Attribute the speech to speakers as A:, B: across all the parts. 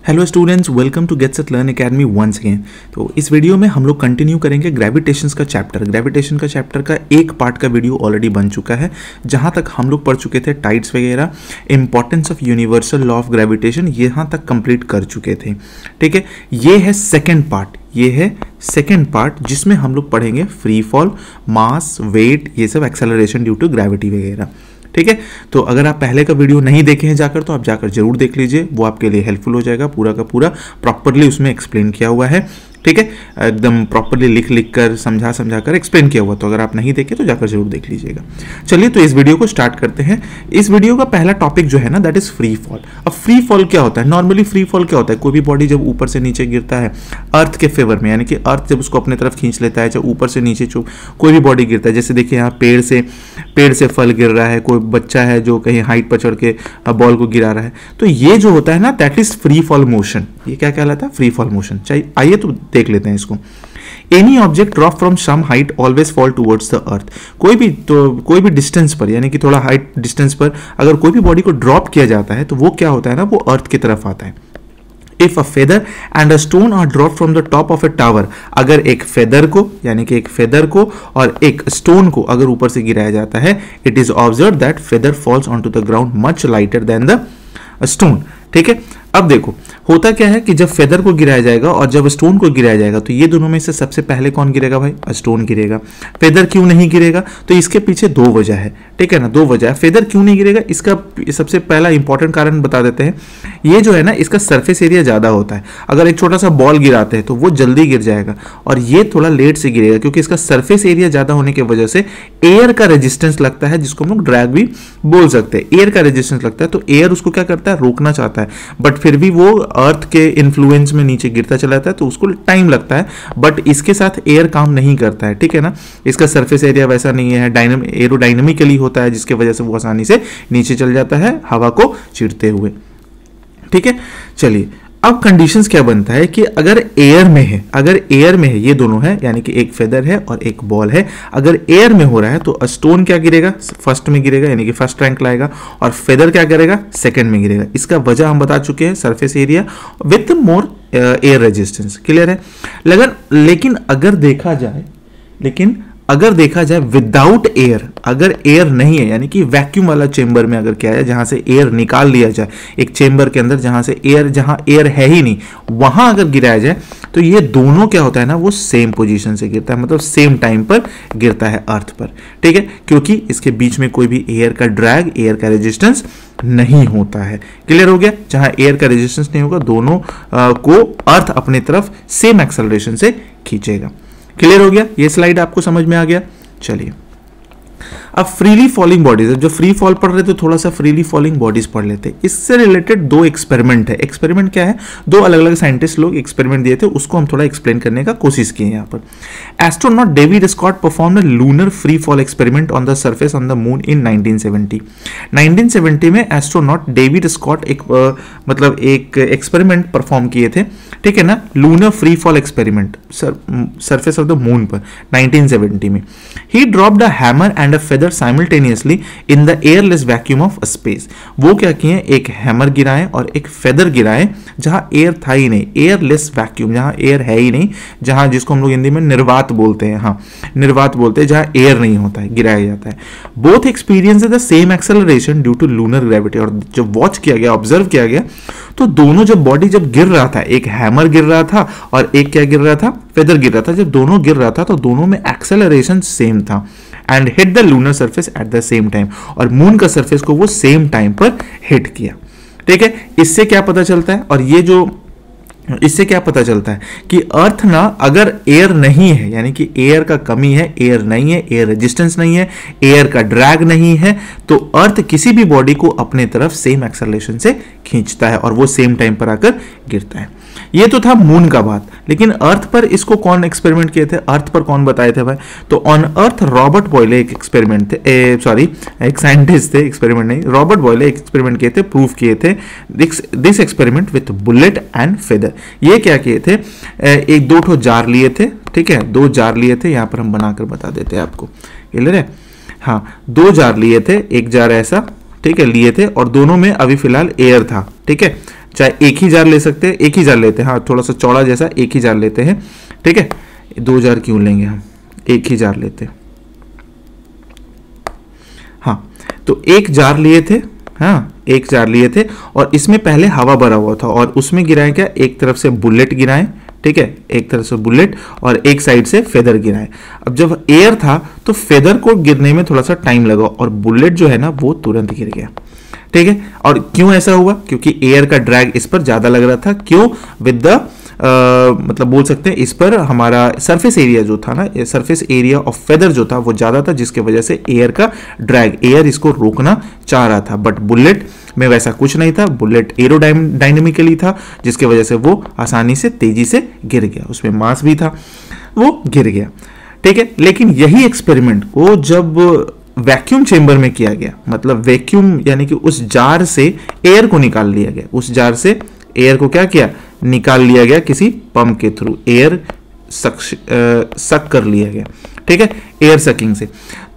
A: Hello students, welcome to get set learn academy once again. तो इस video में हम लोग कंटिन्यू करेंगे ग्रेविटेशंस का चैप्टर। ग्रेविटेशन का चैप्टर का एक पार्ट का वीडियो ऑलरेडी बन चुका है, जहां तक हम लोग पढ़ चुके थे टाइड्स वगैरह, importance of universal law of gravitation, यहाँ तक कंप्लीट कर चुके थे। ठीक है, ये है सेकेंड पार्ट। ये है सेकेंड पार्ट जिसमें हम लोग पढ़ेंगे फ्री फॉल, मास, वेट, ये सब, एक्सेलरेशन ड्यू टू ग्रेविटी वगैरह। ठीक है, तो अगर आप पहले का वीडियो नहीं देखे हैं जाकर, तो आप जाकर जरूर देख लीजिए, वो आपके लिए हेल्पफुल हो जाएगा। पूरा का पूरा प्रॉपरली उसमें एक्सप्लेन किया हुआ है। ठीक है, एकदम प्रॉपरली लिख कर समझा कर एक्सप्लेन किया हुआ। तो अगर आप नहीं देखे तो जाकर जरूर देख लीजिएगा। चलिए, तो इस वीडियो को स्टार्ट करते हैं। इस वीडियो का पहला टॉपिक जो है ना, दैट इज फ्री फॉल। अब फ्री फॉल क्या होता है? नॉर्मली फ्री फॉल क्या होता है? कोई भी बॉडी जब ऊपर से नीचे गिरता है अर्थ के फेवर में, यानी कि अर्थ जब उसको अपने तरफ खींच लेता है, जब ऊपर से नीचे कोई भी बॉडी गिरता है, जैसे देखिए यहाँ पेड़ से फल गिर रहा है, कोई बच्चा है जो कहीं हाइट पर चढ़ के बॉल को गिरा रहा है, तो ये जो होता है ना, that is free fall motion. ये क्या कहलाता है? Free fall motion. चाहिए, आइए तो देख लेते हैं इसको। Any object drop from some height always fall towards the earth. कोई भी डिस्टेंस पर, यानी कि थोड़ा हाइट डिस्टेंस पर अगर कोई भी बॉडी को ड्रॉप किया जाता है, तो वो क्या होता है ना, वो अर्थ की तरफ आता है। If a feather and a stone are dropped from the top of a tower, अगर एक फेदर को, यानी कि एक फेदर को और एक स्टोन को अगर ऊपर से गिराया जाता है, it is observe that feather falls on to the ground much lighter than the stone. ठीक है, अब देखो होता क्या है कि जब फेदर को गिराया जाएगा और जब स्टोन को गिराया जाएगा, तो ये दोनों में से सबसे पहले कौन गिरेगा भाई? स्टोन गिरेगा। फेदर क्यों नहीं गिरेगा? तो इसके पीछे दो वजह है। ठीक है ना, दो वजह है। फेदर क्यों नहीं गिरेगा, इसका सबसे पहला इंपॉर्टेंट कारण बता देते हैं। ये जो है ना, इसका सरफेस एरिया ज्यादा होता है। अगर एक छोटा सा बॉल गिराते हैं तो वो जल्दी गिर जाएगा, और ये थोड़ा लेट से गिरेगा, क्योंकि इसका सरफेस एरिया ज्यादा होने की वजह से एयर का रेजिस्टेंस लगता है, जिसको हम लोग ड्रैग भी बोल सकते हैं। एयर का रेजिस्टेंस लगता है, तो एयर उसको क्या करता है? रोकना चाहता है, बट फिर भी वो अर्थ के इन्फ्लुएंस में नीचे गिरता चला जाता है, तो उसको टाइम लगता है। बट इसके साथ एयर काम नहीं करता है। ठीक है ना, इसका सरफेस एरिया वैसा नहीं है, एरोडायनेमिकली होता है, जिसकी वजह से वो आसानी से नीचे चल जाता है हवा को चीरते हुए। ठीक है, चलिए, अब कंडीशंस क्या बनता है कि अगर एयर में है, ये दोनों है, यानी कि एक फेदर है और एक बॉल है, अगर एयर में हो रहा है, तो स्टोन क्या गिरेगा? फर्स्ट में गिरेगा, यानी कि फर्स्ट रैंक लाएगा, और फेदर क्या करेगा? सेकंड में गिरेगा। इसका वजह हम बता चुके हैं, surface area with more air resistance. Clear है? लेकिन अगर देखा जाए विदाउट एयर, अगर एयर नहीं है, यानी कि वैक्यूम वाला चेंबर में अगर क्या है, जहां से एयर निकाल लिया जाए, एक चेंबर के अंदर जहां एयर है ही नहीं, वहां अगर गिराया जाए, तो ये दोनों क्या होता है ना, वो सेम पोजीशन से गिरता है, मतलब सेम टाइम पर गिरता है अर्थ पर। ठीक है, क्योंकि इसके बीच में कोई भी एयर का ड्रैग, एयर का रेजिस्टेंस नहीं होता है। क्लियर हो गया? जहां एयर का रेजिस्टेंस नहीं होगा, दोनों को अर्थ अपनी तरफ सेम एक्सेलरेशन से खींचेगा। क्लियर हो गया? ये स्लाइड आपको समझ में आ गया? चलिए, अब फ्रीली फॉलिंग बॉडीज, जो फ्री फॉल पढ़ रहे थे, थोड़ा सा फ्रीली फॉलिंग बॉडीज पढ़ लेते हैं। इससे रिलेटेड दो एक्सपेरिमेंट है। एक्सपेरिमेंट क्या है? दो अलग अलग साइंटिस्ट लोग एक्सपेरिमेंट दिए थे, उसको हम थोड़ा एक्सप्लेन करने का कोशिश किए यहाँ पर। Astronaut David Scott perform a lunar free fall experiment on the surface on the moon in 1970। 1970 में एस्ट्रोनॉट डेविड स्कॉट एक एक्सपेरिमेंट परफॉर्म किए थे। ठीक है ना, lunar free fall experiment surface of the moon पर 1970 में। He dropped a hammer and a feather simultaneously in the airless vacuum of space. वो क्या किए? एक हैमर गिराए और एक फेदर गिराए जहां एयर था ही नहीं, एयरलेस वैक्यूम, जहां एयर है ही नहीं, जहां जिसको हम लोग हिंदी में निर्वात बोलते हैं, हाँ निर्वात बोलते हैं, जहां एयर नहीं होता है, गिराया जाता है। Both experience the same acceleration due to lunar gravity. और जब वॉच किया गया, ऑब्जर्व किया गया, तो दोनों जब बॉडी जब गिर रहा था, एक हैमर गिर रहा था और एक क्या गिर रहा था? फेदर गिर रहा था। जब दोनों गिर रहा था, तो दोनों में एक्सेलरेशन सेम था and hit the lunar surface at the same time, और मून का सरफेस को वो सेम टाइम पर हिट किया। ठीक है, इससे क्या पता चलता है? और ये जो इससे क्या पता चलता है कि अर्थ ना, अगर एयर नहीं है, यानी कि एयर का कमी है, एयर नहीं है, एयर रेजिस्टेंस नहीं है, एयर का ड्रैग नहीं है, तो अर्थ किसी भी बॉडी को अपने तरफ सेम एक्सेलरेशन से खींचता है और वो सेम टाइम पर आकर गिरता है। ये तो था मून का बात, लेकिन अर्थ पर इसको कौन एक्सपेरिमेंट किए थे? अर्थ पर कौन बताए थे भाई? तो ऑन अर्थ रॉबर्ट बॉयले एक एक्सपेरिमेंट थे, एक साइंटिस्ट थे, एक्सपेरिमेंट नहीं, रॉबर्ट बॉयले एक एक्सपेरिमेंट किए थे, प्रूफ किए थे this experiment with bullet and feather. ये क्या किए थे? एक दो ठो जार लिए थे। ठीक है, दो जार लिए थे, यहां पर हम बनाकर बता देते हैं आपको। क्लियर है? हाँ, दो जार लिए थे, एक जार ऐसा, ठीक है, लिए थे, और दोनों में अभी फिलहाल एयर था, ठीक है। चाहे एक ही जार ले सकते हैं, एक ही जार लेते हैं, हाँ थोड़ा सा चौड़ा जैसा एक ही जार लेते हैं, ठीक है। 2 जार क्यों लेंगे हम, एक ही जार लेते हैं। हाँ, तो एक जार लिए थे, हाँ एक जार लिए थे, और इसमें पहले हवा भरा हुआ था और उसमें गिराए क्या, एक तरफ से बुलेट गिराए, ठीक है, एक तरफ से बुलेट और एक साइड से फेदर गिराए। अब जब एयर था तो फेदर को गिरने में थोड़ा सा टाइम लगा और बुलेट जो है ना वो तुरंत गिर गया, ठीक है। और क्यों ऐसा हुआ, क्योंकि एयर का ड्रैग इस पर ज्यादा लग रहा था। क्यों, विद द मतलब बोल सकते हैं इस पर हमारा सरफेस एरिया जो था ना, सरफेस एरिया ऑफ फेदर जो था वो ज्यादा था, जिसके वजह से एयर का ड्रैग, एयर इसको रोकना चाह रहा था। बट बुलेट में वैसा कुछ नहीं था, बुलेट एरोडायनेमिकली था, जिसके वजह से वो आसानी से तेजी से गिर गया, उसमें मास भी था, वो गिर गया, ठीक है। लेकिन यही एक्सपेरिमेंट को जब वैक्यूम चेंबर में किया गया, मतलब वैक्यूम यानी कि उस जार से एयर को निकाल लिया गया, उस जार से एयर को क्या किया, निकाल लिया गया किसी पंप के थ्रू, एयर सक कर लिया गया, ठीक है, एयर सकिंग से।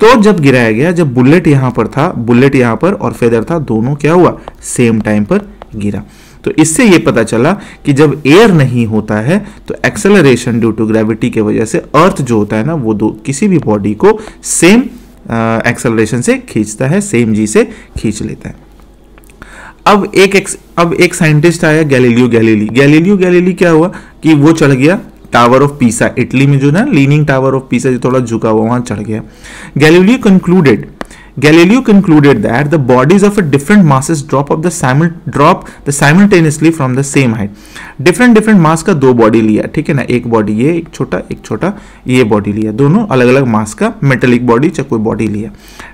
A: तो जब गिराया गया, जब बुलेट यहां पर था, बुलेट यहां पर और फेदर था, दोनों क्या हुआ, सेम टाइम पर गिरा। तो इससे ये पता चला कि जब एयर नहीं होता है तो एक्सेलरेशन ड्यू टू ग्रेविटी के वजह से अर्थ जो होता है ना वो किसी भी बॉडी को सेम एक्सेलरेशन से खींचता है, सेम जी से खींच लेता है। अब एक साइंटिस्ट आया, गैलीलियो गैलीली क्या हुआ कि वो चढ़ गया टावर ऑफ पीसा, इटली में जो ना लीनिंग टावर ऑफ पीसा जो थोड़ा झुका हुआ, वहां चढ़ गया। Galileo concluded that the bodies of a different masses drop simultaneously from the same height. different मास का दो बॉडी लिया, ठीक है ना, एक बॉडी ये, एक छोटा ये बॉडी लिया, दोनों अलग अलग मास का मेटेलिक बॉडी चाहे कोई बॉडी लिया,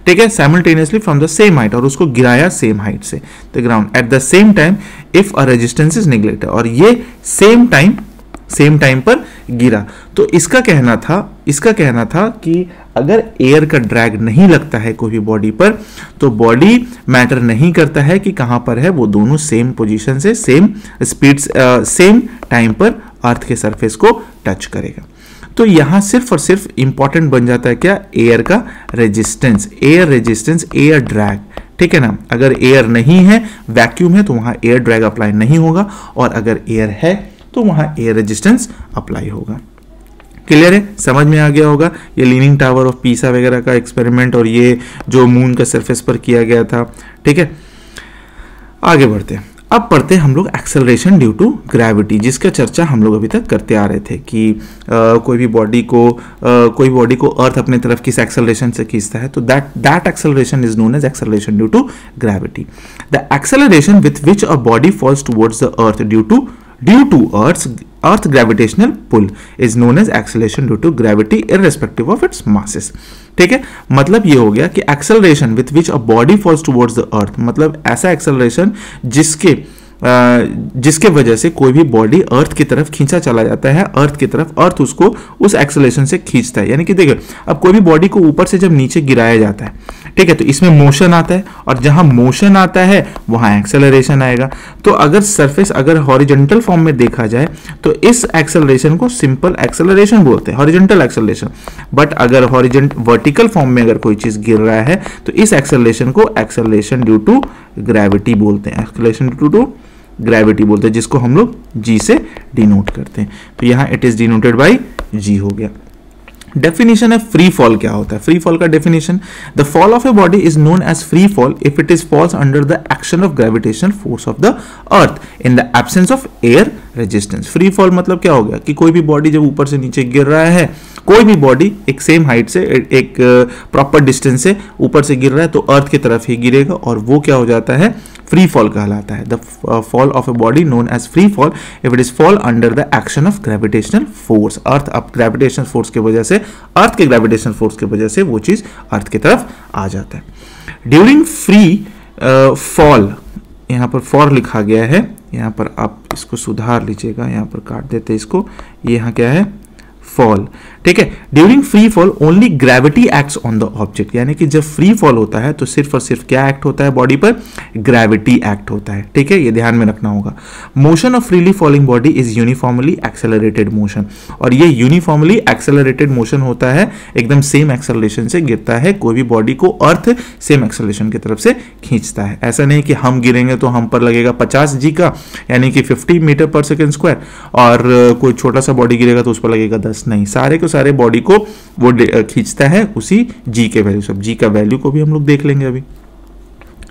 A: ठीक है, simultaneously from the same height, और उसको गिराया सेम हाइट से the ground at the same time if a resistance is neglected, और ये सेम टाइम पर गिरा। तो इसका कहना था कि अगर एयर का ड्रैग नहीं लगता है कोई भी बॉडी पर तो बॉडी मैटर नहीं करता है कि कहां पर है, वो दोनों सेम पोजीशन से सेम स्पीड सेम टाइम पर अर्थ के सरफेस को टच करेगा। तो यहां सिर्फ और सिर्फ इंपॉर्टेंट बन जाता है क्या, एयर का रेजिस्टेंस, एयर ड्रैग, ठीक है ना। अगर एयर नहीं है, वैक्यूम है, तो वहां एयर ड्रैग अप्लाई नहीं होगा, और अगर एयर है तो वहां एयर रेजिस्टेंस अप्लाई होगा। क्लियर है, समझ में आ गया होगा ये लीनिंग टावर ऑफ पीसा वगैरह का एक्सपेरिमेंट, और ये जो मून का सरफेस पर किया गया था, ठीक है। आगे बढ़ते हैं, अब पढ़ते हैं हम लोग एक्सेलरेशन ड्यू टू ग्रेविटी, जिसका चर्चा हम लोग अभी तक करते आ रहे थे कि कोई बॉडी को अर्थ अपने तरफ किस एक्सेलरेशन से खींचता है, तो that acceleration is known as acceleration due to gravity. The acceleration with which a body falls towards the earth due to Earth gravitational pull is known as acceleration due to gravity irrespective of its masses। ठीक है, मतलब ये हो गया कि acceleration with which a body falls towards the earth, मतलब ऐसा acceleration जिसके वजह से कोई भी बॉडी अर्थ की तरफ खींचा चला जाता है, अर्थ की तरफ, अर्थ उसको उस एक्सेलरेशन से खींचता है। यानी कि देखो, अब कोई भी बॉडी को ऊपर से जब नीचे गिराया जाता है, ठीक है, तो इसमें मोशन आता है, और जहां मोशन आता है वहां एक्सेलरेशन आएगा। तो अगर सरफेस अगर हॉरिजॉन्टल फॉर्म में देखा जाए तो इस एक्सेलरेशन को सिंपल एक्सेलरेशन बोलते हैं, हॉरिजॉन्टल एक्सेलरेशन। बट अगर वर्टिकल फॉर्म में अगर कोई चीज गिर रहा है तो इस एक्सेलरेशन को एक्सेलरेशन ड्यू टू ग्रेविटी बोलते हैं, एक्सेलरेशन ड्यू टू ग्रेविटी बोलते हैं, जिसको हम लोग जी से डिनोट करते हैं। तो यहां it is denoted by G हो गया। डेफिनेशन है फ्री फॉल क्या होता है। फ्री फॉल का definition, the fall of a body is known as free fall if it is falls under the action of gravitational force of the earth in the absence of air resistance. Free fall मतलब क्या हो गया कि कोई भी body जब ऊपर से नीचे गिर रहा है, कोई भी बॉडी एक सेम हाइट से, एक प्रॉपर डिस्टेंस से ऊपर से गिर रहा है तो अर्थ की तरफ ही गिरेगा, और वो क्या हो जाता है, फ्री फॉल कहलाता है। The fall of a body known as free fall if it is fall under the action of gravitational force. Earth अब ग्रेविटेशनल फोर्स की वजह से, अर्थ के ग्रेविटेशनल फोर्स की वजह से वो चीज अर्थ की तरफ आ जाता है। ड्यूरिंग फ्री फॉल, यहां पर फॉर लिखा गया है, यहां पर आप इसको सुधार लीजिएगा, यहां पर काट देते इसको, ये यहां क्या है, फॉल, ठीक है। During free fall only gravity acts on the object, यानी कि जब फ्री फॉल होता है तो सिर्फ और सिर्फ क्या एक्ट होता है बॉडी पर, ग्रेविटी एक्ट होता है, ठीक है, ये ध्यान में रखना होगा। Motion of freely falling body is uniformly accelerated motion, और ये यूनिफॉर्मली एक्सेलरेटेड मोशन होता है, एकदम सेम एक्सेलरेशन से गिरता है, कोई भी बॉडी को अर्थ सेम एक्सेलरेशन की तरफ से खींचता है। ऐसा नहीं कि हम गिरेंगे तो हम पर लगेगा 50 जी का, यानी कि 50 मीटर पर सेकेंड स्क्वायर, और कोई छोटा सा बॉडी गिरेगा तो उस पर लगेगा 10, नहीं, सारे के सारे बॉडी को वो खींचता है उसी जी के वैल्यू। सब जी का वैल्यू को भी हम लोग देख लेंगे अभी,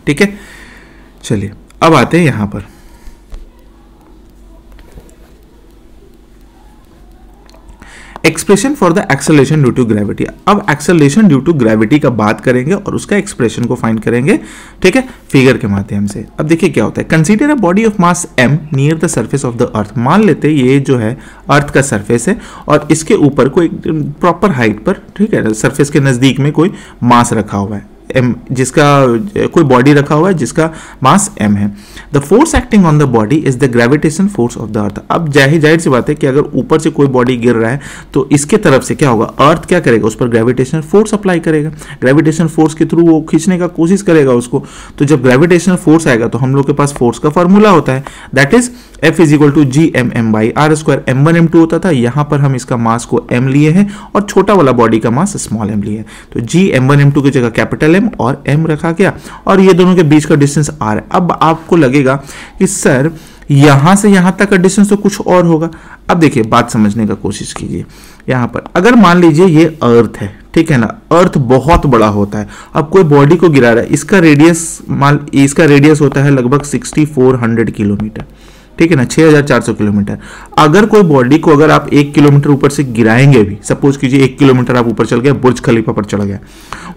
A: ठीक है। चलिए अब आते हैं यहां पर, expression for the acceleration due to gravity. अब एक्सेलरेशन ड्यू टू ग्रेविटी का बात करेंगे और उसका एक्सप्रेशन को फाइंड करेंगे, ठीक है, फिगर के माध्यम से। अब देखिए क्या होता है, consider a body of mass m near the surface of the अर्थ। मान लेते हैं ये जो है अर्थ का सरफेस है और इसके ऊपर कोई प्रॉपर हाइट पर, ठीक है, सरफेस के नजदीक में कोई मास रखा हुआ है m, जिसका कोई बॉडी रखा हुआ है जिसका मास m है। The force acting on the body is the gravitation force of the earth. अब जाहिर सी बात है कि अगर ऊपर से कोई बॉडी गिर रहा है तो इसके तरफ से क्या होगा, अर्थ क्या करेगा, उस पर ग्रेविटेशनल फोर्स अप्लाई करेगा, ग्रेविटेशनल फोर्स के थ्रू वो खींचने का कोशिश करेगा उसको। तो जब ग्रेविटेशनल फोर्स आएगा तो हम लोग के पास फोर्स का फॉर्मूला होता है, that is F is equal to G M M by are square. m1 m2 होता था, यहां पर हम इसका मास को m लिए हैं और छोटा वाला बॉडी का मास स्मॉल m लिए, तो जी m1 m2 की जगह कैपिटल M और m रखा गया, और ये दोनों के बीच का डिस्टेंस r है। अब आपको लगेगा कि सर यहां से यहां तक का डिस्टेंस तो कुछ और होगा। अब देखिए बात समझने का कोशिश कीजिए, यहां पर अगर मान लीजिए ये अर्थ है, ठीक है ना, अर्थ बहुत बड़ा होता है, अब कोई बॉडी को गिरा रहा है, इसका रेडियस होता है लगभग 6400 किलोमीटर, ठीक है ना, 6400 किलोमीटर। अगर कोई बॉडी को अगर आप 1 किलोमीटर ऊपर से गिराएंगे भी, सपोज कीजिए 1 किलोमीटर आप ऊपर चल गए, बुर्ज खलीफा पर चढ़ गया,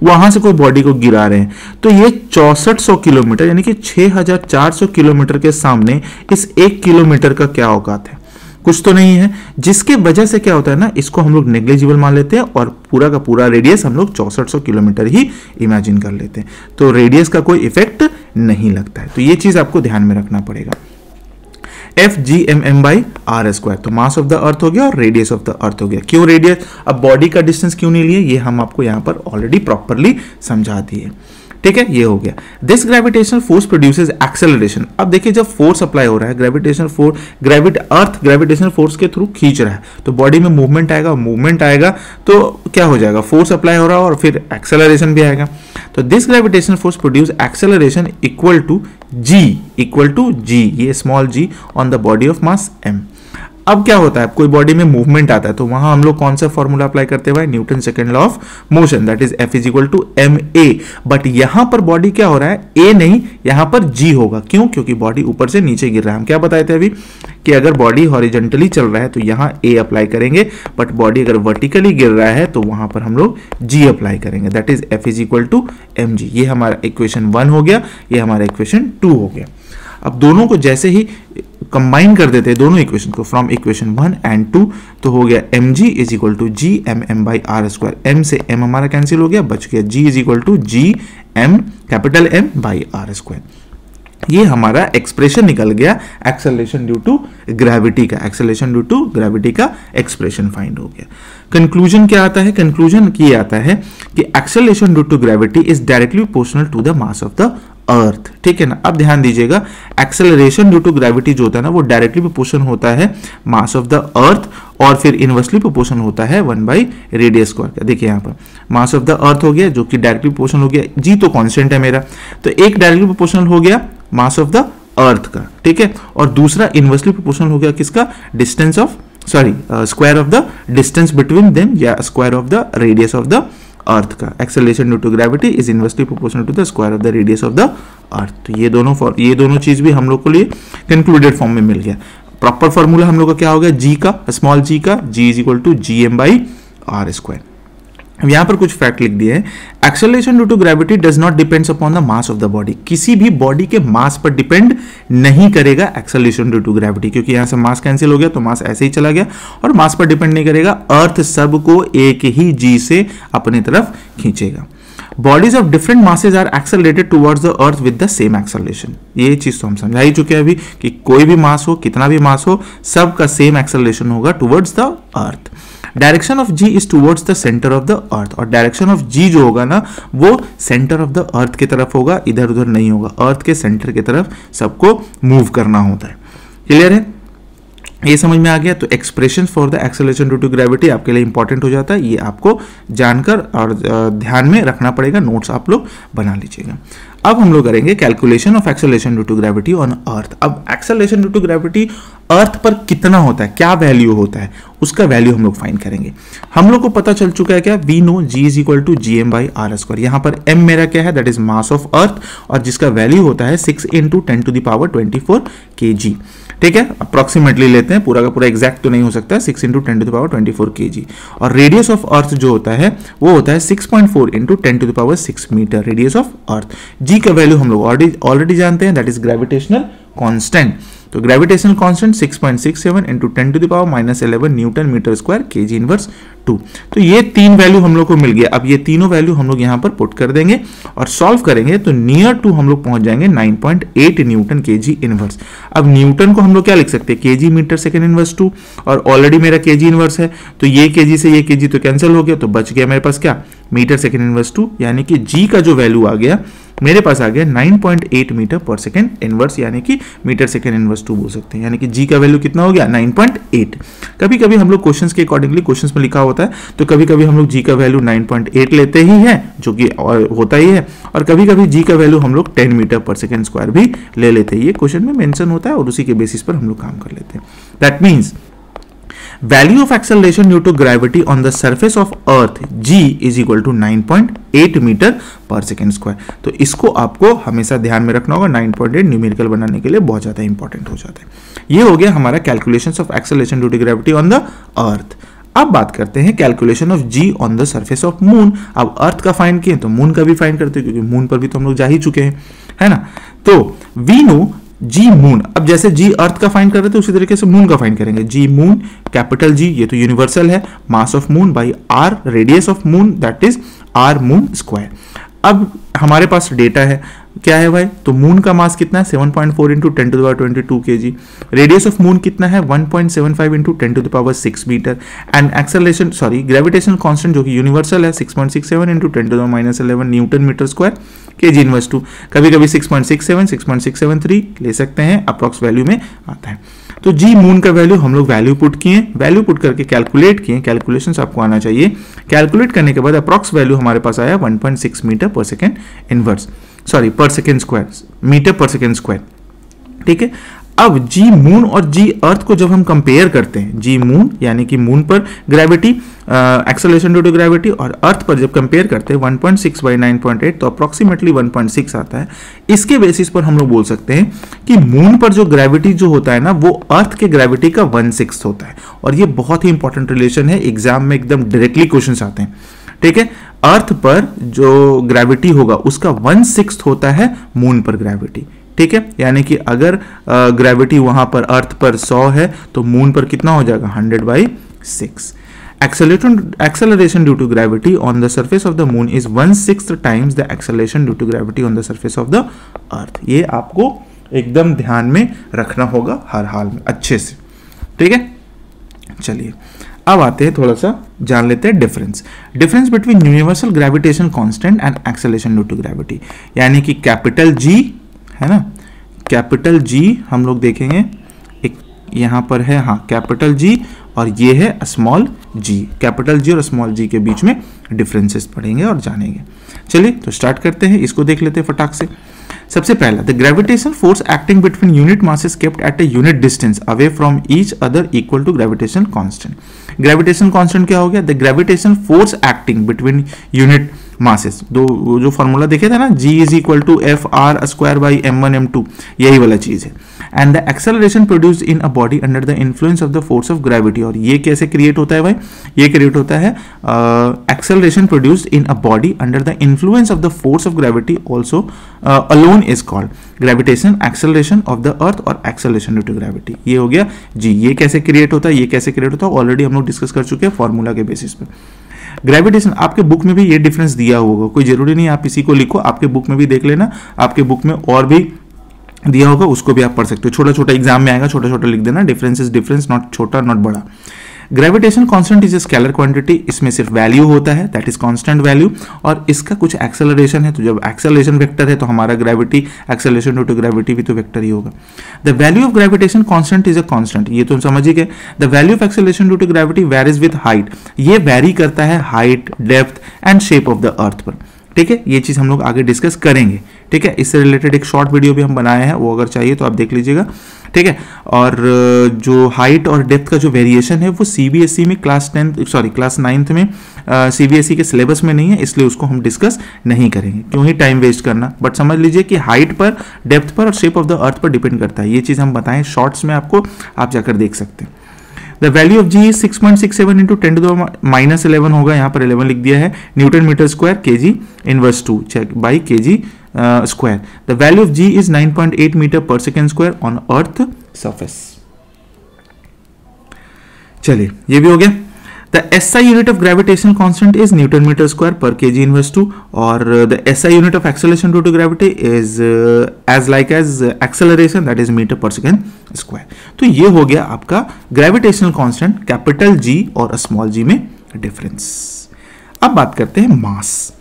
A: वहां से कोई बॉडी को गिरा रहे हैं, तो ये 6400 किलोमीटर यानी कि 6400 किलोमीटर के सामने इस 1 किलोमीटर का क्या औकात है, कुछ तो नहीं है, जिसके वजह से क्या होता है ना, इसको हम लोग नेग्लिजिबल मान लेते हैं और पूरा का पूरा रेडियस हम लोग 6400 किलोमीटर ही इमेजिन कर लेते हैं, तो रेडियस का कोई इफेक्ट नहीं लगता है। तो ये चीज आपको ध्यान में रखना पड़ेगा। F G M M by are square, तो मास ऑफ द अर्थ हो गया और रेडियस ऑफ द अर्थ हो गया। क्यों रेडियस, अब बॉडी का डिस्टेंस क्यों नहीं लिए, ये हम आपको यहां पर ऑलरेडी प्रॉपरली समझा दिए, ठीक है, ये हो गया। This gravitational force produces acceleration. अब देखिए जब फोर्स अप्लाई हो रहा है, ग्रेविटेशनल फोर्स, अर्थ ग्रेविटेशनल फोर्स के थ्रू खींच रहा है, तो बॉडी में मूवमेंट आएगा, तो क्या हो जाएगा, फोर्स अप्लाई हो रहा है और फिर एक्सेलरेशन भी आएगा। तो this gravitational force produce acceleration equal to g, ये small g on the body of mass m। अब क्या होता है, कोई बॉडी में मूवमेंट आता है तो वहां हम लोग कौन सा फॉर्मूला अप्लाई करते हैं, Newton second law of motion, that is F is equal to ma। But यहां पर बॉडी क्या हो रहा है, a नहीं, यहां पर g होगा। क्यों, क्योंकि बॉडी ऊपर से नीचे गिर रहा है। हम क्या बताए थे अभी कि अगर बॉडी हॉरिजॉन्टली चल रहा है तो यहां a अप्लाई करेंगे, बट बॉडी अगर वर्टिकली गिर रहा है तो वहां पर हम लोग g अप्लाई करेंगे, that is F is equal to mg। ये हमारा इक्वेशन 1 हो गया, ये हमारा इक्वेशन 2 हो गया। अब दोनों को जैसे ही कंबाइन कर देते हैं, दोनों इक्वेशन को, फ्रॉम इक्वेशन 1 एंड 2, तो हो गया mg is equal to G M M by are square. m से m हमारा कैंसिल हो गया, बच गया g is equal to G M capital M by are square. ये हमारा एक्सप्रेशन निकल गया एक्सेलरेशन ड्यू टू ग्रेविटी का, एक्सेलरेशन ड्यू टू ग्रेविटी का एक्सप्रेशन फाइंड हो गया। कंक्लूजन क्या आता है, कंक्लूजन ये आता है कि acceleration due to gravity is directly proportional to the mass of the earth, ठीक है ना। अब ध्यान दीजिएगा, एक्सेलरेशन ड्यू टू ग्रेविटी जो होता है ना, वो डायरेक्टली प्रोपोर्शन होता है मास ऑफ द अर्थ, और फिर इनवर्सली प्रोपोर्शन होता है 1 बाई रेडियस स्क्वायर का। देखिए यहाँ पर मास ऑफ द अर्थ हो गया जो कि डायरेक्टली प्रोपोर्शनल हो गया, जी तो कांस्टेंट है मेरा, तो एक डायरेक्टली प्रोपोर्शनल हो गया मास ऑफ द अर्थ का, ठीक है, और दूसरा इनवर्सली प्रोपोर्शनल हो गया किसका, distance of square of the distance between them, या square of the radius of the earth का। Acceleration due to gravity is inversely proportional to the square of the radius of the earth. तो ये दोनों चीज भी हम लोग को लिए कंक्लूडेड फॉर्म में मिल गया। प्रॉपर फॉर्मूला हम लोग का क्या हो गया, जी का, स्मॉल जी का, g is equal to G M by are square. अब यहां पर कुछ फैक्ट लिख दिए हैं। Acceleration due to gravity does not depends upon the mass of the body. किसी भी बॉडी के मास पर डिपेंड नहीं करेगा एक्सेलरेशन ड्यू टू ग्रेविटी, क्योंकि यहां से मास कैंसिल हो गया तो मास ऐसे ही चला गया, और मास पर डिपेंड नहीं करेगा। अर्थ सबको एक ही जी से अपनी तरफ खींचेगा। Bodies of different masses are accelerated towards the earth with the same acceleration. ये चीज तो हम समझा ही चुके हैं अभी कि कोई भी मास हो, कितना भी मास हो, सबका सेम एक्सेलरेशन होगा towards the earth. Direction of ji is towards the centre of the earth, और डायरेक्शन ऑफ जी जो होगा ना वो सेंटर ऑफ द अर्थ की तरफ होगा, इधर उधर नहीं होगा, अर्थ के सेंटर की तरफ सबको मूव करना होता है। क्लियर है, ये समझ में आ गया। तो expression for the acceleration due to gravity आपके लिए इंपॉर्टेंट हो जाता है, ये आपको जानकर और ध्यान में रखना पड़ेगा, नोट्स आप लोग बना लीजिएगा। अब हम लोग करेंगे calculation of acceleration due to gravity on earth. अब acceleration due to gravity earth पर कितना होता है, क्या वैल्यू होता है, उसका वैल्यू हम लोग फाइंड करेंगे। हम लोग को पता चल चुका है क्या, we know G is equal to G M by are square. यहाँ पर एम मेरा क्या है, that is mass of earth, और जिसका वैल्यू होता है 6 × 10⁻24 kg। ठीक है, अप्रोक्सीमेटली लेते हैं, पूरा का पूरा एग्जैक्ट तो नहीं हो सकता, 6 × 10⁻24 kg। और रेडियस ऑफ अर्थ जो होता है वो होता है 6.4 × 10⁻6 metre, radius of earth. G का वैल्यू हम लोग ऑलरेडी जानते हैं, दैट इज ग्रेविटेशनल कांस्टेंट। तो gravitational constant 6.67 × 10⁻11 newton metre square kg inverse 2। तो ये तीन वैल्यू हम लोग को मिल गया। अब ये तीनों वैल्यू हम लोग यहाँ पर पुट कर देंगे और सॉल्व करेंगे, तो नियर टू हम लोग पहुंच जाएंगे 9.8 न्यूटन kg इनवर्स। अब न्यूटन को हम लोग क्या लिख सकते हैं, kg मीटर सेकेंड इनवर्स 2, और ऑलरेडी मेरा kg इनवर्स है, तो ये kg से ये kg तो कैंसिल हो गया, तो बच गया मेरे पास क्या, मीटर सेकेंड इनवर्स 2, यानी कि g का जो वैल्यू आ गया मेरे पास आ गया 9.8 मीटर पर सेकेंड इनवर्स, यानी कि मीटर सेकेंड इनवर्स 2 बोल सकते हैं, यानी कि जी का वैल्यू कितना हो गया 9.8। कभी कभी हम लोग क्वेश्चंस के अकॉर्डिंगली, क्वेश्चंस में लिखा होता है, तो कभी कभी हम लोग जी का वैल्यू 9.8 लेते ही है, जो कि होता ही है, और कभी कभी जी का वैल्यू हम लोग 10 मीटर पर सेकेंड स्क्वायर भी ले लेते हैं। ये क्वेश्चन में मेंशन होता है और उसी के बेसिस पर हम लोग काम कर लेते हैं। That means value of acceleration due to gravity on the surface of earth g is equal to 9.8 metre per second square. तो इसको आपको हमेशा ध्यान में रखना होगा, 9.8 न्यूमेरिकल बनाने के लिए बहुत ज्यादा इंपॉर्टेंट हो जाता है। ये हो गया हमारा calculations of acceleration due to gravity on the earth. अब बात करते हैं calculation of G on the surface of moon. अब अर्थ का फाइंड किए तो मून का भी फाइंड करते हैं, क्योंकि मून पर भी तो हम लोग जा ही चुके हैं, है ना। तो वी नो जी मून, अब जैसे जी अर्थ का फाइंड कर रहे थे उसी तरीके से मून का फाइंड करेंगे। जी मून, कैपिटल जी, ये तो यूनिवर्सल है, mass of moon by R, radius of moon, that is R moon square. अब हमारे पास डेटा है, क्या है भाई, तो मून का मास कितना है 7.4 × 10⁻22 kg, रेडियस ऑफ मून कितना है 1.75 × 10⁻6 metre, and acceleration gravitational constant जो कि यूनिवर्सल है 6.67 × 10⁻11 newton metre square kg inverse 2। कभी कभी 6.67, 6.673 ले सकते हैं, अप्रॉक्स वैल्यू में आता है। तो जी मून का वैल्यू हम लोग वैल्यू पुट किए, वैल्यू पुट करके कैलकुलेट किए, कैलकुलेशंस आपको आना चाहिए। कैलकुलेट करने के बाद अप्रॉक्स वैल्यू हमारे पास आया 1.6 मीटर पर सेकेंड इनवर्स, पर second square, metre per second square. ठीक है, अब जी मून और जी अर्थ को जब हम कंपेयर करते हैं, जी मून यानी कि मून पर gravity, acceleration due to gravity, और अर्थ पर जब कंपेयर करते हैं 1.6 बाई 9.8, तो अप्रोक्सीमेटली 1.6 आता है। इसके बेसिस पर हम लोग बोल सकते हैं कि मून पर जो ग्रेविटी जो होता है ना, वो अर्थ के ग्रेविटी का 1/6 होता है, और ये बहुत ही इंपॉर्टेंट रिलेशन है, एग्जाम में एकदम डायरेक्टली क्वेश्चन आते हैं। ठीक है, अर्थ पर जो ग्रेविटी होगा उसका 1/6 होता है मून पर ग्रेविटी। ठीक है, यानी कि अगर ग्रेविटी वहां पर अर्थ पर 100 है तो मून पर कितना हो जाएगा 100/6। Acceleration due to gravity on the surface of the moon is 1/6 times the acceleration due to gravity on the surface of the earth। ये आपको एकदम ध्यान में रखना होगा हर हाल में अच्छे से। ठीक है, चलिए अब आते हैं, थोड़ा सा जान लेते हैं difference between universal gravitation constant and acceleration due to gravity. यानी कि कैपिटल जी है ना, कैपिटल जी हम लोग देखेंगे, एक यहाँ पर है, हाँ कैपिटल जी, और ये है स्मॉल जी। कैपिटल जी और स्मॉल जी के बीच में डिफरेंसेस पढ़ेंगे और जानेंगे। चलिए तो स्टार्ट करते हैं, इसको देख लेते हैं फटाक से। सबसे पहला, the gravitation force acting between unit masses kept at a unit distance away from each other equal to gravitation constant. Gravitation constant क्या हो गया, the gravitation force acting between unit masses, दो जो फॉर्मूला देखे थे ना, G is equal to F(r)² by m1 m2, यही वाला चीज है। And the acceleration produced in a body under the influence of the force of gravity. और ये कैसे क्रिएट होता है भाई, ये क्रिएट होता है acceleration produced in a body under the influence of the force of gravity also alone is called gravitation acceleration of the earth और एक्सेलरेशन ड्यू टू ग्रेविटी। ये हो गया जी। ये कैसे क्रिएट होता है, ये कैसे क्रिएट होता है, ऑलरेडी हम लोग डिस्कस कर चुके हैं फॉर्मूला के बेसिस पर। ग्रेविटेशन, आपके बुक में भी ये डिफरेंस दिया होगा, कोई जरूरी नहीं आप इसी को लिखो, आपके बुक में भी देख लेना, आपके बुक में और भी दिया होगा, उसको भी आप पढ़ सकते हो। छोटा छोटा एग्जाम में आएगा, छोटा छोटा लिख देना, डिफरेंस इज डिफरेंस, नॉट छोटा नॉट बड़ा। Gravitation constant is a scalar quantity, इसमें सिर्फ वैल्यू होता है, दैट इज कांस्टेंट वैल्यू, और इसका कुछ एक्सेलरेशन है, तो जब एक्सेलरेशन वेक्टर है तो हमारा gravity acceleration due to gravity भी तो वेक्टर ही होगा। The value of gravitation constant is a constant, ये तो समझ ही गए। The value of acceleration due to gravity varies with height, ये वेरी करता है height, depth and shape of the earth पर, ठीक है। ये चीज हम लोग आगे डिस्कस करेंगे, ठीक है। इससे रिलेटेड एक शॉर्ट वीडियो भी हम बनाए हैं, वो अगर चाहिए तो आप देख लीजिएगा, ठीक है। और जो हाइट और डेप्थ का जो वेरिएशन है वो सीबीएसई में क्लास 9th में सीबीएसई के सिलेबस में नहीं है, इसलिए उसको हम डिस्कस नहीं करेंगे, क्यों ही टाइम वेस्ट करना। बट समझ लीजिए कि हाइट पर, डेप्थ पर और शेप ऑफ द अर्थ पर डिपेंड करता है। ये चीज़ हम बताएं शॉर्ट्स में आपको, आप जाकर देख सकते हैं। The value of ji is 6.67 into 10⁻11 होगा, यहाँ पर 11 लिख दिया है, newton metre square KG inverse 2 by KG square. The value of ji is 9.8 metre per second square on earth surface. चलिए ये भी हो गया। The SI unit of gravitation constant is newton metre square per KG inverse 2, और the SI unit of acceleration due to gravity is as like as acceleration, that is metre per second square. तो ये हो गया आपका gravitational constant capital G और small g में difference. अब बात करते हैं मास,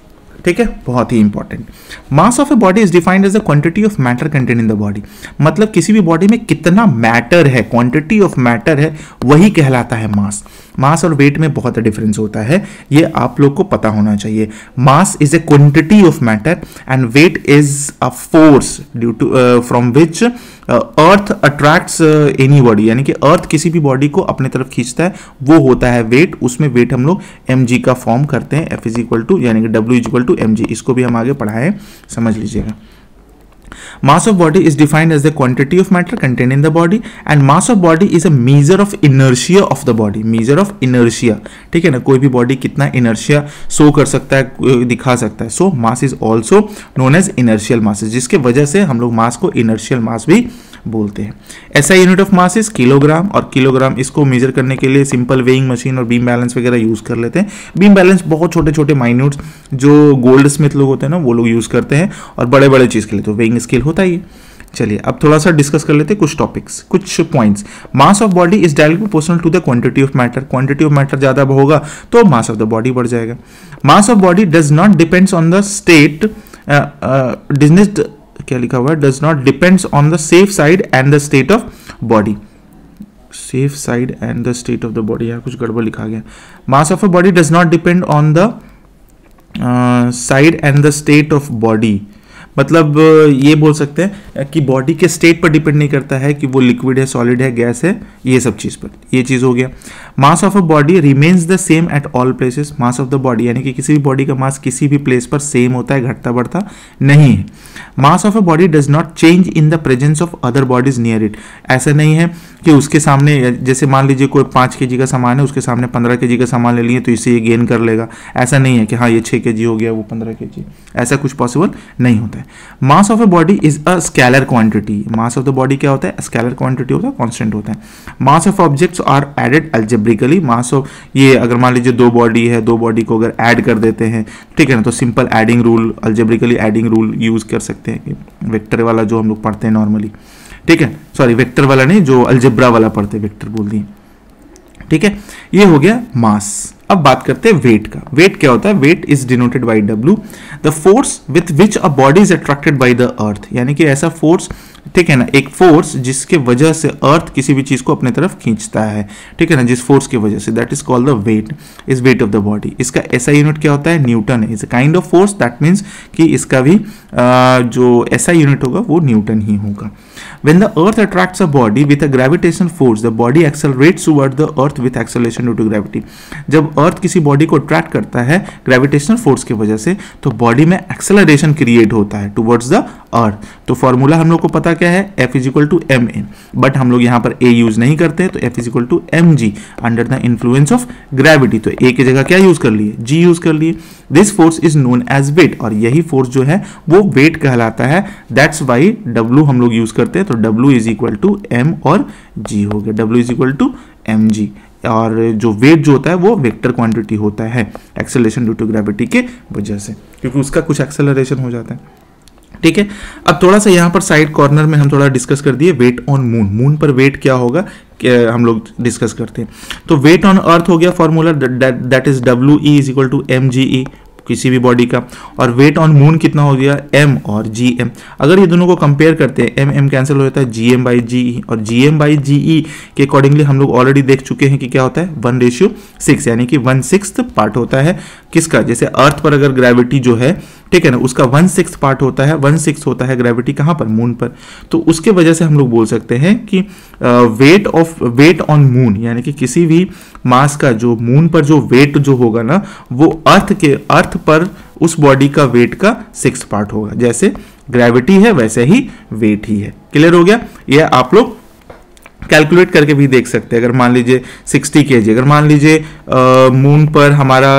A: ठीक है, बहुत ही important. Mass of a body is defined as the quantity of matter content in the body, मतलब किसी भी बॉडी में कितना मैटर है, क्वांटिटी ऑफ मैटर है, वही कहलाता है मास। मास और वेट में बहुत डिफरेंस होता है, ये आप लोग को पता होना चाहिए। Mass is a quantity of matter and weight is a force due to from which earth attracts any body, यानी कि अर्थ किसी भी बॉडी को अपने तरफ खींचता है, वो होता है वेट। उसमें वेट हम लोग mg का फॉर्म करते हैं, F इज इक्वल टू यानी कि W is equal to mg, इसको भी हम आगे पढ़ाएं, समझ लीजिएगा। Mass of body is defined as the quantity of matter contained in the body, and mass of body is a measure of inertia of the body, measure of inertia, ठीक है ना। कोई भी बॉडी कितना inertia शो कर सकता है, दिखा सकता है। So mass is also known as inertial mass, जिसके वजह से हम लोग मास को inertial mass भी बोलते हैं। SI unit of mass is kilogram, और किलोग्राम इसको मेजर करने के लिए सिंपल वेइंग मशीन और बीम बैलेंस वगैरह यूज कर लेते हैं। बीम बैलेंस बहुत छोटे छोटे माइन्यूट्स जो गोल्ड स्मिथ लोग होते हैं ना, वो लोग यूज करते हैं, और बड़े बड़े चीज के लिए तो वेइंग स्केल होता ही है। चलिए अब थोड़ा सा डिस्कस कर लेते हैं कुछ टॉपिक्स, कुछ points. Mass of body is directly proportional to the quantity of matter, quantity of matter ज्यादा होगा तो मास ऑफ द बॉडी बढ़ जाएगा। Mass of body does not depends on the state, क्या लिखा हुआ है, does not depends on the safe side and the state of body, safe side and the state of the body, यहाँ कुछ गड़बड़ लिखा गया। Mass of a body does not depend on the side and the state of body, मतलब ये बोल सकते हैं कि बॉडी के स्टेट पर डिपेंड नहीं करता है कि वो लिक्विड है, सॉलिड है, गैस है, ये सब चीज पर, ये चीज हो गया। Mass of a body remains the same at all places, mass of the body यानी कि किसी भी बॉडी का मास किसी भी प्लेस पर सेम होता है, घटता बढ़ता नहीं है। Mass of a body does not change in the presence of other bodies near it, ऐसा नहीं है कि उसके सामने, जैसे मान लीजिए कोई 5 kg का सामान है, उसके सामने 15 kg का सामान ले लिए तो इससे ये गेन कर लेगा, ऐसा नहीं है कि हाँ ये 6 kg हो गया वो 15 kg, ऐसा कुछ पॉसिबल नहीं होता है। Mass of a body is a scalar quantity, mass of the body क्या होता है, स्केलर क्वांटिटी होता है, कांस्टेंट होता है। Mass of objects are added algebraically, mass of, ये अगर मान लीजिए 2 बॉडी है, 2 बॉडी को अगर ऐड कर देते हैं, ठीक है ना, तो simple adding rule, algebraically adding rule use कर सकते हैं, वेक्टर वाला जो हम लोग पढ़ते हैं नॉर्मली, ठीक है, सॉरी वेक्टर वाला नहीं, जो अलजेब्रा वाला पढ़ते हैं, वेक्टर बोल दिए, ठीक है। ये हो गया मास। अब बात करते हैं वेट का। वेट क्या होता है, weight is denoted by W, the force with which a body is attracted by the earth, यानी कि ऐसा फोर्स, ठीक है ना, एक फोर्स जिसके वजह से अर्थ किसी भी चीज को अपने तरफ खींचता है, ठीक है ना, जिस फोर्स की वजह से, that is called the weight, is weight of the body. इसका SI यूनिट क्या होता है, न्यूटन है, is a kind of force, that means कि इसका भी जो SI यूनिट होगा वो न्यूटन ही होगा। When the earth attracts a body with a gravitational force, the body accelerates toward the earth with acceleration due to gravity. जब अर्थ किसी body को अट्रैक्ट करता है ग्रेविटेशनल फोर्स की वजह से, तो बॉडी में एक्सेलरेशन क्रिएट होता है टुवर्ड्स द अर्थ। तो फॉर्मूला हम लोग को पता क्या है, F is equal to ma, but हम लोग यहाँ पर A यूज नहीं करते, तो F is equal to mg under the influence of gravity. तो A की जगह क्या यूज कर लिए, G यूज कर लिए। This force is known as weight, और यही फोर्स जो है वो वेट कहलाता है, दैट्स वाई W हम लोग यूज करते हैं, तो W is equal to m और g हो गया, W is equal to mg। और जो वेट जो होता है वो वेक्टर क्वांटिटी होता है एक्सेलरेशन ड्यू टू ग्रेविटी के वजह से, क्योंकि उसका कुछ एक्सेलरेशन हो जाता है। ठीक है। अब थोड़ा सा यहाँ पर साइड कॉर्नर में हम थोड़ा डिस्कस कर दिए वेट ऑन मून। मून पर वेट क्या होगा हम लोग डिस्कस करते हैं। तो वेट ऑन अर्थ हो गया formula, that is WE is equal to mGE किसी भी बॉडी का, और वेट ऑन मून कितना हो गया m और gm। अगर ये दोनों को कंपेयर करते हैं m कैंसिल हो जाता है gm बाई GE, और gm बाई GE के अकॉर्डिंगली हम लोग ऑलरेडी देख चुके हैं कि क्या होता है 1:6, यानी कि 1/6 पार्ट होता है किसका, जैसे अर्थ पर अगर ग्रेविटी जो है, ठीक है ना, उसका 1/6 पार्ट होता है, 1/6 होता है ग्रेविटी कहाँ पर, मून पर। तो उसके वजह से हम लोग बोल सकते हैं कि वेट ऑन मून, यानी कि किसी भी मास का जो मून पर जो वेट जो होगा ना, वो अर्थ पर उस बॉडी का वेट का 6 पार्ट होगा। जैसे ग्रेविटी है वैसे ही वेट ही है। क्लियर हो गया? ये आप लोग कैलकुलेट करके भी देख सकते हैं। अगर मान लीजिए 60 kg, अगर मान लीजिए मून पर हमारा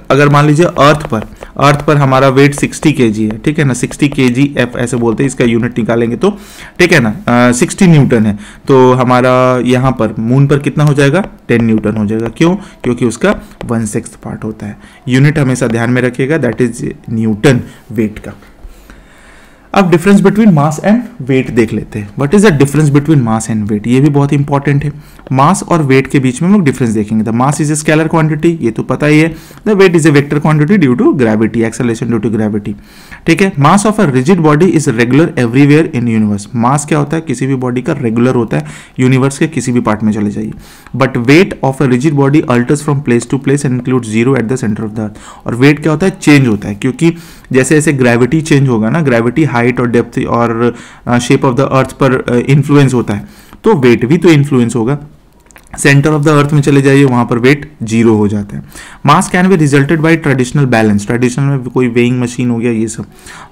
A: अगर मान लीजिए अर्थ पर हमारा वेट 60 kg है, ठीक है ना, 60 kgf ऐसे बोलते हैं, इसका यूनिट निकालेंगे तो, ठीक है ना, 60 न्यूटन है, तो हमारा यहाँ पर मून पर कितना हो जाएगा, 10 न्यूटन हो जाएगा। क्यों? क्योंकि उसका 1/6 पार्ट होता है। यूनिट हमेशा ध्यान में रखिएगा, दैट इज न्यूटन वेट का। अब difference between mass and weight देख लेते हैं। What is the difference between mass and weight? ये भी बहुत इंपॉर्टेंट है। मास और वेट के बीच में हम लोग डिफरेंस देखेंगे। The mass is a scalar quantity, ये तो पता ही है। The weight is a vector quantity due to gravity, acceleration due to gravity, ठीक है। Mass of a rigid body is regular everywhere in universe. Mass क्या होता है? किसी भी बॉडी का रेगुलर होता है, यूनिवर्स के किसी भी पार्ट में चले जाइए। But weight of a rigid body alters from place to place and include 0 at the centre of the earth. और वेट क्या होता है? चेंज होता है, क्योंकि जैसे जैसे ग्रेविटी चेंज होगा ना, ग्रेविटी हाइट और डेप्थ और शेप ऑफ द अर्थ पर इन्फ्लुएंस होता है, तो वेट भी तो इन्फ्लुएंस होगा। सेंटर ऑफ द अर्थ में चले जाइए, वहां पर वेट 0 हो जाता है। Mass can be resulted by traditional balance, traditional में कोई वेइंग मशीन हो गया ये सब।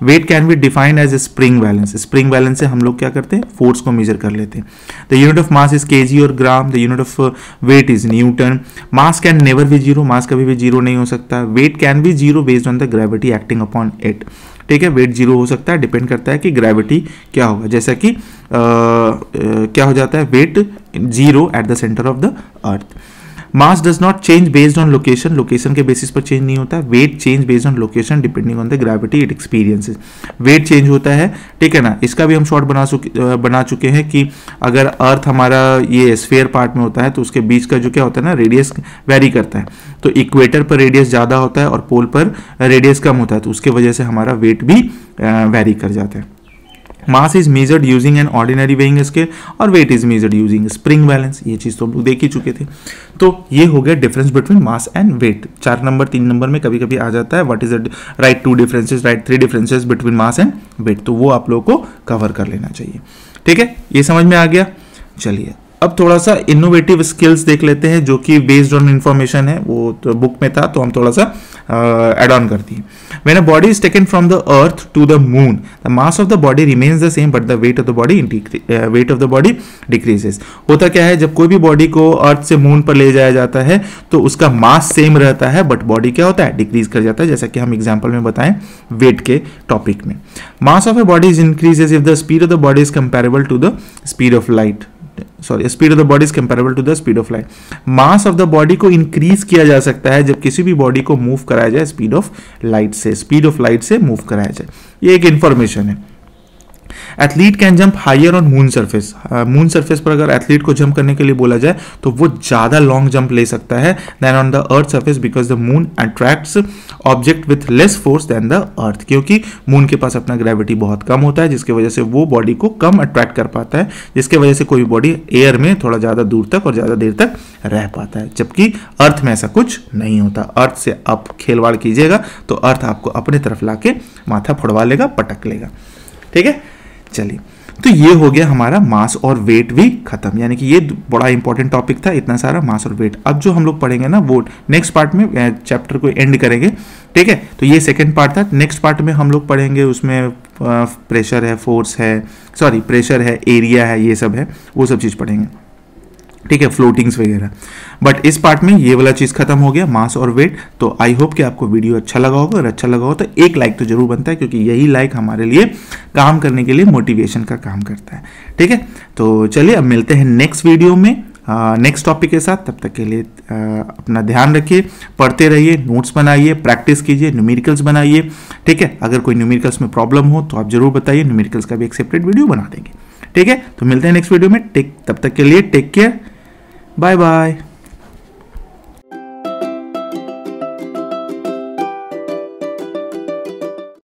A: Weight can be defined as a spring balance, spring balance से हम लोग क्या करते हैं? फोर्स को मेजर कर लेते हैं। The unit of mass is kg और gram, the unit of weight is newton. Mass can never be 0, mass कभी भी 0 नहीं हो सकता। Weight can be 0 based on the gravity acting upon it, ठीक है। वेट 0 हो सकता है, डिपेंड करता है कि ग्रेविटी क्या होगा। जैसा कि क्या हो जाता है, weight 0 at the centre of the earth. Mass does not change based on location, location के बेसिस पर चेंज नहीं होता। Weight change based on location depending on the gravity it experiences. Weight change होता है, ठीक है ना। इसका भी हम शॉर्ट बना चुके हैं कि अगर अर्थ हमारा ये स्फीयर पार्ट में होता है तो उसके बीच का जो क्या होता है ना, रेडियस वेरी करता है। तो इक्वेटर पर रेडियस ज़्यादा होता है और पोल पर रेडियस कम होता है, तो उसके वजह से हमारा वेट भी वेरी कर जाता है। Mass is measured using an ordinary weighing scale और weight is measured using spring balance. ये चीज तो हम लोग देख ही चुके थे। तो ये हो गया difference between mass and weight. 4 number 3 number में कभी कभी आ जाता है what is the right 2 differences, right 3 differences between mass and weight, तो वो आप लोगों को कवर कर लेना चाहिए, ठीक है। ये समझ में आ गया। चलिए अब थोड़ा सा इनोवेटिव स्किल्स देख लेते हैं, जो कि बेस्ड ऑन इंफॉर्मेशन है, वो तो बुक में था, तो हम थोड़ा सा एड ऑन करती है। When a body is taken from the earth to the moon, the mass of the body remains the same, but the weight of the body decreases. होता क्या है, जब कोई भी बॉडी को अर्थ से मून पर ले जाया जाता है तो उसका मास सेम रहता है, बट बॉडी क्या होता है, डिक्रीज कर जाता है, जैसा कि हम एग्जांपल में बताएं वेट के टॉपिक में। Mass of a body is increases if the speed of the body is comparable to the speed of light. Speed of the body is comparable to the speed of light. Mass of the body को increase किया जा सकता है जब किसी भी body को move कराया जाए स्पीड ऑफ लाइट से मूव कराया जाए। ये एक इंफॉर्मेशन है। Athlete can jump higher on moon surface. Moon surface पर अगर एथलीट को जंप करने के लिए बोला जाए तो वो ज्यादा लॉन्ग जंप ले सकता है then on the earth surface, because the moon attracts object with less force then the earth. क्योंकि मून के पास अपना ग्रेविटी बहुत कम होता है, जिसकी वजह से वो बॉडी को कम अट्रैक्ट कर पाता है, जिसकी वजह से कोई बॉडी एयर में थोड़ा ज्यादा दूर तक और ज्यादा देर तक रह पाता है, जबकि अर्थ में ऐसा कुछ नहीं होता। अर्थ से आप खेलवाड़ कीजिएगा तो अर्थ आपको अपने तरफ लाके माथा फुड़वा लेगा, पटक लेगा, ठीक है। चलिए, तो ये हो गया हमारा मास और वेट भी खत्म, यानी कि ये बड़ा इंपॉर्टेंट टॉपिक था, इतना सारा मास और वेट। अब जो हम लोग पढ़ेंगे ना वो नेक्स्ट पार्ट में, चैप्टर को एंड करेंगे, ठीक है। तो ये सेकंड पार्ट था। नेक्स्ट पार्ट में हम लोग पढ़ेंगे, उसमें प्रेशर है, फोर्स है, प्रेशर है, एरिया है, ये सब है, वो सब चीज़ पढ़ेंगे, ठीक है, फ्लोटिंग्स वगैरह। बट इस पार्ट में ये वाला चीज़ खत्म हो गया, मास और वेट। तो आई होप कि आपको वीडियो अच्छा लगा होगा। अगर अच्छा लगा हो तो एक लाइक तो जरूर बनता है, क्योंकि यही लाइक हमारे लिए काम करने के लिए मोटिवेशन का काम करता है, ठीक है। तो चलिए अब मिलते हैं नेक्स्ट वीडियो में। नेक्स्ट टॉपिक के साथ। तब तक के लिए अपना ध्यान रखिए, पढ़ते रहिए, नोट्स बनाइए, प्रैक्टिस कीजिए, न्यूमेरिकल्स बनाइए। ठीक है, अगर कोई न्यूमेरिकल्स में प्रॉब्लम हो तो आप जरूर बताइए, न्यूमेरिकल्स का भी एक सेपरेट वीडियो बना देंगे। ठीक है, तो मिलते हैं नेक्स्ट वीडियो में। तब तक के लिए टेक केयर, बाय बाय।